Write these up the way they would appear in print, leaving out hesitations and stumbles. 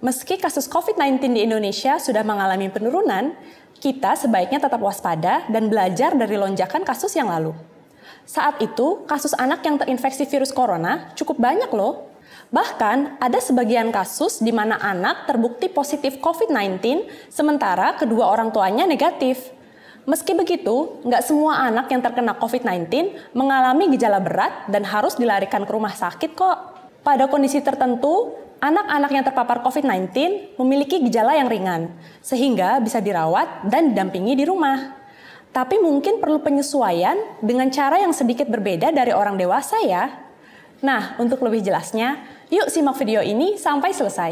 Meski kasus COVID-19 di Indonesia sudah mengalami penurunan, kita sebaiknya tetap waspada dan belajar dari lonjakan kasus yang lalu. Saat itu, kasus anak yang terinfeksi virus corona cukup banyak loh. Bahkan, ada sebagian kasus di mana anak terbukti positif COVID-19, sementara kedua orang tuanya negatif. Meski begitu, nggak semua anak yang terkena COVID-19 mengalami gejala berat dan harus dilarikan ke rumah sakit kok. Pada kondisi tertentu, anak-anak yang terpapar COVID-19 memiliki gejala yang ringan, sehingga bisa dirawat dan didampingi di rumah. Tapi mungkin perlu penyesuaian dengan cara yang sedikit berbeda dari orang dewasa ya. Nah, untuk lebih jelasnya, yuk simak video ini sampai selesai.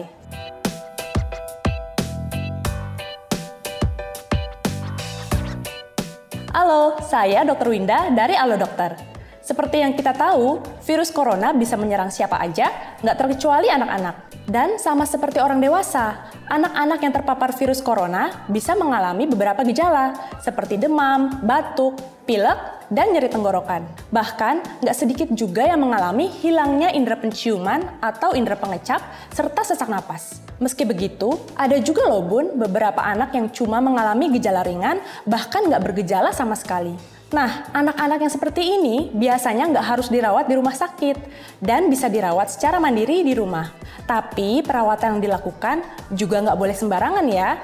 Halo, saya Dr. Winda dari Halo Dokter. Seperti yang kita tahu, virus corona bisa menyerang siapa aja, nggak terkecuali anak-anak. Dan sama seperti orang dewasa, anak-anak yang terpapar virus corona bisa mengalami beberapa gejala, seperti demam, batuk, pilek, dan nyeri tenggorokan. Bahkan, nggak sedikit juga yang mengalami hilangnya indera penciuman atau indera pengecap, serta sesak napas. Meski begitu, ada juga loh Bun, beberapa anak yang cuma mengalami gejala ringan, bahkan nggak bergejala sama sekali. Nah, anak-anak yang seperti ini biasanya nggak harus dirawat di rumah sakit dan bisa dirawat secara mandiri di rumah. Tapi perawatan yang dilakukan juga nggak boleh sembarangan ya.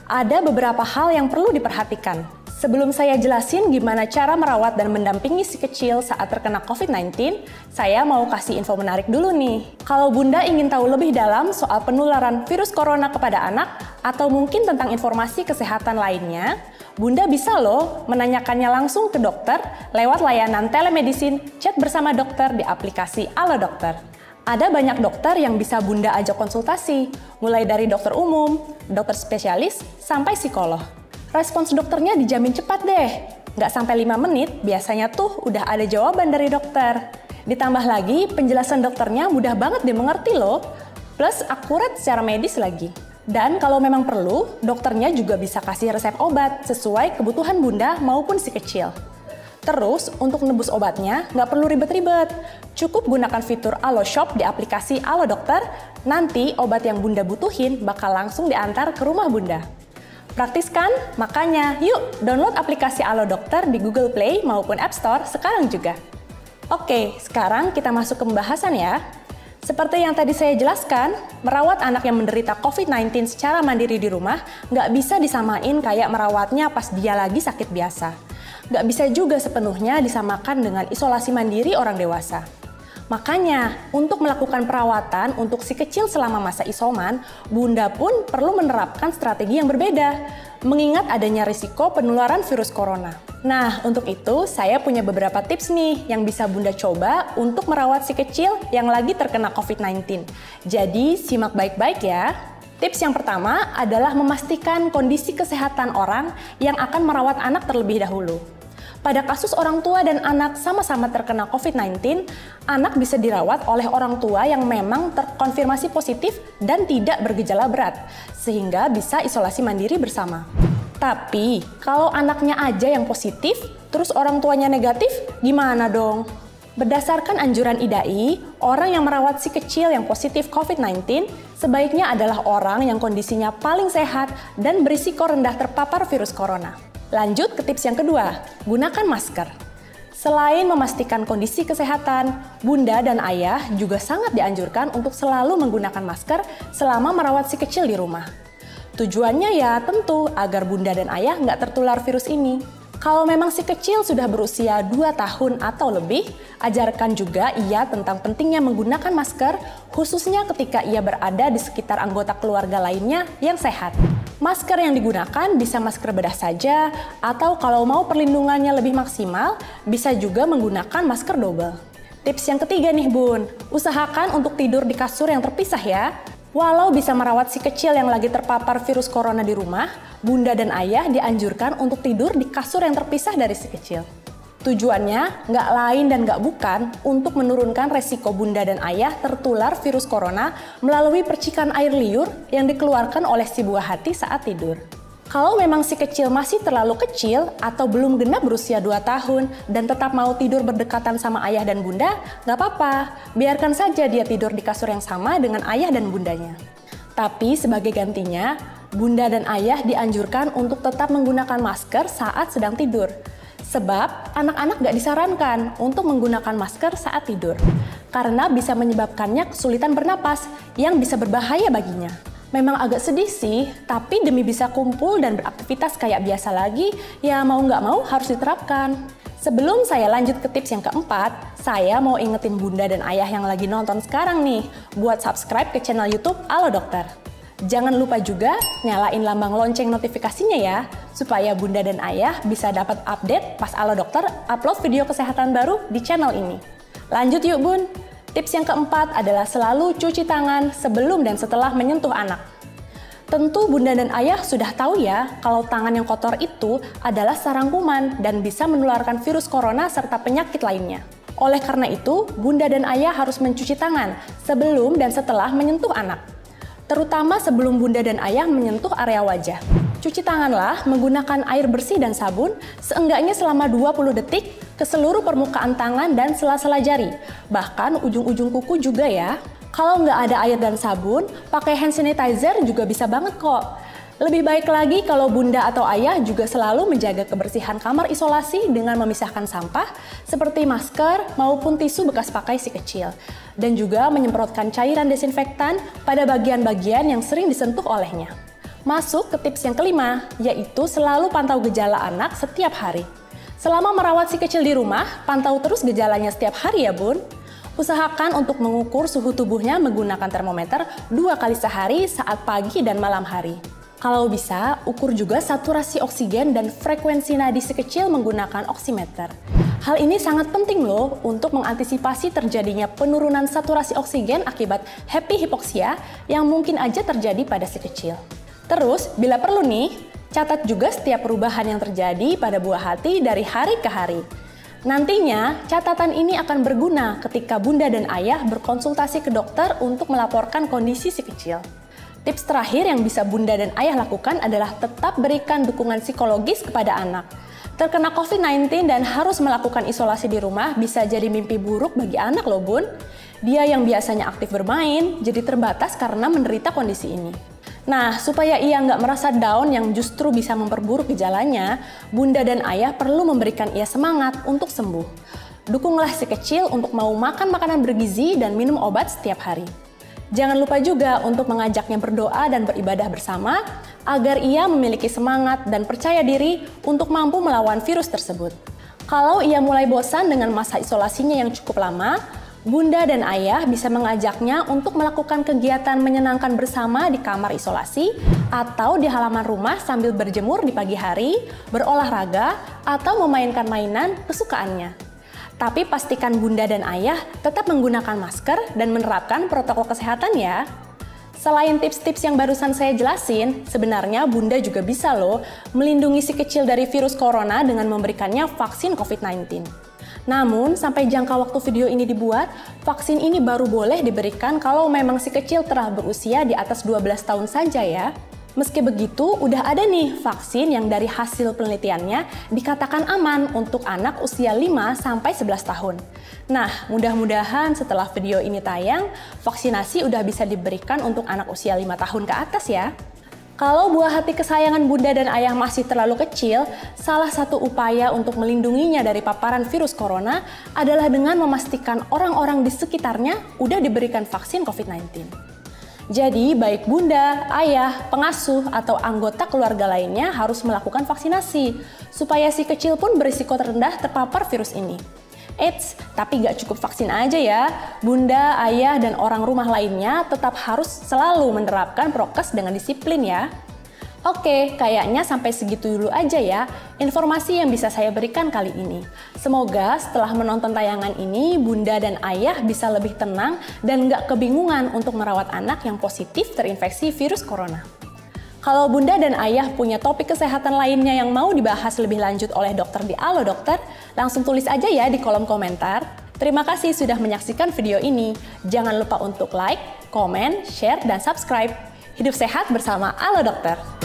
Ada beberapa hal yang perlu diperhatikan. Sebelum saya jelasin gimana cara merawat dan mendampingi si kecil saat terkena COVID-19, saya mau kasih info menarik dulu nih. Kalau Bunda ingin tahu lebih dalam soal penularan virus corona kepada anak atau mungkin tentang informasi kesehatan lainnya, Bunda bisa loh menanyakannya langsung ke dokter lewat layanan telemedicine chat bersama dokter di aplikasi Halo Dokter. Ada banyak dokter yang bisa Bunda ajak konsultasi, mulai dari dokter umum, dokter spesialis, sampai psikolog. Respons dokternya dijamin cepat deh. Nggak sampai 5 menit, biasanya tuh udah ada jawaban dari dokter. Ditambah lagi, penjelasan dokternya mudah banget dimengerti loh, plus akurat secara medis lagi. Dan kalau memang perlu, dokternya juga bisa kasih resep obat sesuai kebutuhan Bunda maupun si kecil. Terus, untuk nebus obatnya nggak perlu ribet-ribet. Cukup gunakan fitur Halo Shop di aplikasi Halo Dokter, nanti obat yang Bunda butuhin bakal langsung diantar ke rumah Bunda. Praktis kan? Makanya, yuk download aplikasi Halo Dokter di Google Play maupun App Store sekarang juga. Oke, sekarang kita masuk ke pembahasan ya. Seperti yang tadi saya jelaskan, merawat anak yang menderita COVID-19 secara mandiri di rumah nggak bisa disamain kayak merawatnya pas dia lagi sakit biasa. Nggak bisa juga sepenuhnya disamakan dengan isolasi mandiri orang dewasa. Makanya, untuk melakukan perawatan untuk si kecil selama masa isoman, Bunda pun perlu menerapkan strategi yang berbeda, mengingat adanya risiko penularan virus corona. Nah, untuk itu saya punya beberapa tips nih yang bisa Bunda coba untuk merawat si kecil yang lagi terkena COVID-19. Jadi, simak baik-baik ya. Tips yang pertama adalah memastikan kondisi kesehatan orang yang akan merawat anak terlebih dahulu. Pada kasus orang tua dan anak sama-sama terkena COVID-19, anak bisa dirawat oleh orang tua yang memang terkonfirmasi positif dan tidak bergejala berat, sehingga bisa isolasi mandiri bersama. Tapi, kalau anaknya aja yang positif, terus orang tuanya negatif, gimana dong? Berdasarkan anjuran IDAI, orang yang merawat si kecil yang positif COVID-19 sebaiknya adalah orang yang kondisinya paling sehat dan berisiko rendah terpapar virus corona. Lanjut ke tips yang kedua, gunakan masker. Selain memastikan kondisi kesehatan, Bunda dan Ayah juga sangat dianjurkan untuk selalu menggunakan masker selama merawat si kecil di rumah. Tujuannya ya tentu agar Bunda dan Ayah nggak tertular virus ini. Kalau memang si kecil sudah berusia 2 tahun atau lebih, ajarkan juga ia tentang pentingnya menggunakan masker, khususnya ketika ia berada di sekitar anggota keluarga lainnya yang sehat. Masker yang digunakan bisa masker bedah saja, atau kalau mau perlindungannya lebih maksimal, bisa juga menggunakan masker double. Tips yang ketiga nih Bun, usahakan untuk tidur di kasur yang terpisah ya. Walau bisa merawat si kecil yang lagi terpapar virus corona di rumah, Bunda dan Ayah dianjurkan untuk tidur di kasur yang terpisah dari si kecil. Tujuannya nggak lain dan nggak bukan untuk menurunkan resiko Bunda dan Ayah tertular virus corona melalui percikan air liur yang dikeluarkan oleh si buah hati saat tidur. Kalau memang si kecil masih terlalu kecil atau belum genap berusia 2 tahun dan tetap mau tidur berdekatan sama ayah dan bunda, nggak apa-apa. Biarkan saja dia tidur di kasur yang sama dengan ayah dan bundanya. Tapi sebagai gantinya, bunda dan ayah dianjurkan untuk tetap menggunakan masker saat sedang tidur. Sebab anak-anak nggak disarankan untuk menggunakan masker saat tidur, karena bisa menyebabkannya kesulitan bernapas yang bisa berbahaya baginya. Memang agak sedih sih, tapi demi bisa kumpul dan beraktivitas kayak biasa lagi, ya mau nggak mau harus diterapkan. Sebelum saya lanjut ke tips yang keempat, saya mau ingetin bunda dan ayah yang lagi nonton sekarang nih, buat subscribe ke channel YouTube Alo Dokter. Jangan lupa juga nyalain lambang lonceng notifikasinya ya, supaya bunda dan ayah bisa dapat update pas Alo Dokter upload video kesehatan baru di channel ini. Lanjut yuk bun! Tips yang keempat adalah selalu cuci tangan sebelum dan setelah menyentuh anak. Tentu bunda dan ayah sudah tahu ya, kalau tangan yang kotor itu adalah sarang kuman dan bisa menularkan virus corona serta penyakit lainnya. Oleh karena itu, bunda dan ayah harus mencuci tangan sebelum dan setelah menyentuh anak. Terutama sebelum bunda dan ayah menyentuh area wajah. Cuci tanganlah menggunakan air bersih dan sabun seenggaknya selama 20 detik ke seluruh permukaan tangan dan sela-sela jari, bahkan ujung-ujung kuku juga ya. Kalau nggak ada air dan sabun, pakai hand sanitizer juga bisa banget kok. Lebih baik lagi kalau bunda atau ayah juga selalu menjaga kebersihan kamar isolasi dengan memisahkan sampah seperti masker maupun tisu bekas pakai si kecil. Dan juga menyemprotkan cairan desinfektan pada bagian-bagian yang sering disentuh olehnya. Masuk ke tips yang kelima, yaitu selalu pantau gejala anak setiap hari. Selama merawat si kecil di rumah, pantau terus gejalanya setiap hari ya bun. Usahakan untuk mengukur suhu tubuhnya menggunakan termometer 2 kali sehari saat pagi dan malam hari. Kalau bisa, ukur juga saturasi oksigen dan frekuensi nadi si kecil menggunakan oximeter. Hal ini sangat penting loh untuk mengantisipasi terjadinya penurunan saturasi oksigen akibat happy hipoksia yang mungkin aja terjadi pada si kecil. Terus, bila perlu nih, catat juga setiap perubahan yang terjadi pada buah hati dari hari ke hari. Nantinya, catatan ini akan berguna ketika bunda dan ayah berkonsultasi ke dokter untuk melaporkan kondisi si kecil. Tips terakhir yang bisa bunda dan ayah lakukan adalah tetap berikan dukungan psikologis kepada anak. Terkena COVID-19 dan harus melakukan isolasi di rumah bisa jadi mimpi buruk bagi anak loh bun. Dia yang biasanya aktif bermain, jadi terbatas karena menderita kondisi ini. Nah, supaya ia nggak merasa down yang justru bisa memperburuk gejalanya, bunda dan ayah perlu memberikan ia semangat untuk sembuh. Dukunglah si kecil untuk mau makan makanan bergizi dan minum obat setiap hari. Jangan lupa juga untuk mengajaknya berdoa dan beribadah bersama, agar ia memiliki semangat dan percaya diri untuk mampu melawan virus tersebut. Kalau ia mulai bosan dengan masa isolasinya yang cukup lama, bunda dan ayah bisa mengajaknya untuk melakukan kegiatan menyenangkan bersama di kamar isolasi atau di halaman rumah sambil berjemur di pagi hari, berolahraga, atau memainkan mainan kesukaannya. Tapi pastikan bunda dan ayah tetap menggunakan masker dan menerapkan protokol kesehatan ya. Selain tips-tips yang barusan saya jelasin, sebenarnya bunda juga bisa loh melindungi si kecil dari virus corona dengan memberikannya vaksin COVID-19. Namun, sampai jangka waktu video ini dibuat, vaksin ini baru boleh diberikan kalau memang si kecil telah berusia di atas 12 tahun saja ya. Meski begitu, udah ada nih vaksin yang dari hasil penelitiannya dikatakan aman untuk anak usia 5-11 tahun. Nah, mudah-mudahan setelah video ini tayang, vaksinasi udah bisa diberikan untuk anak usia 5 tahun ke atas ya. Kalau buah hati kesayangan bunda dan ayah masih terlalu kecil, salah satu upaya untuk melindunginya dari paparan virus corona adalah dengan memastikan orang-orang di sekitarnya udah diberikan vaksin COVID-19. Jadi, baik bunda, ayah, pengasuh, atau anggota keluarga lainnya harus melakukan vaksinasi, supaya si kecil pun berisiko rendah terpapar virus ini. Eits, tapi gak cukup vaksin aja ya. Bunda, ayah, dan orang rumah lainnya tetap harus selalu menerapkan prokes dengan disiplin ya. Oke, kayaknya sampai segitu dulu aja ya informasi yang bisa saya berikan kali ini. Semoga setelah menonton tayangan ini, bunda dan ayah bisa lebih tenang dan gak kebingungan untuk merawat anak yang positif terinfeksi virus corona. Kalau bunda dan ayah punya topik kesehatan lainnya yang mau dibahas lebih lanjut oleh dokter di Alo Dokter, langsung tulis aja ya di kolom komentar. Terima kasih sudah menyaksikan video ini. Jangan lupa untuk like, komen, share, dan subscribe. Hidup sehat bersama Alo Dokter.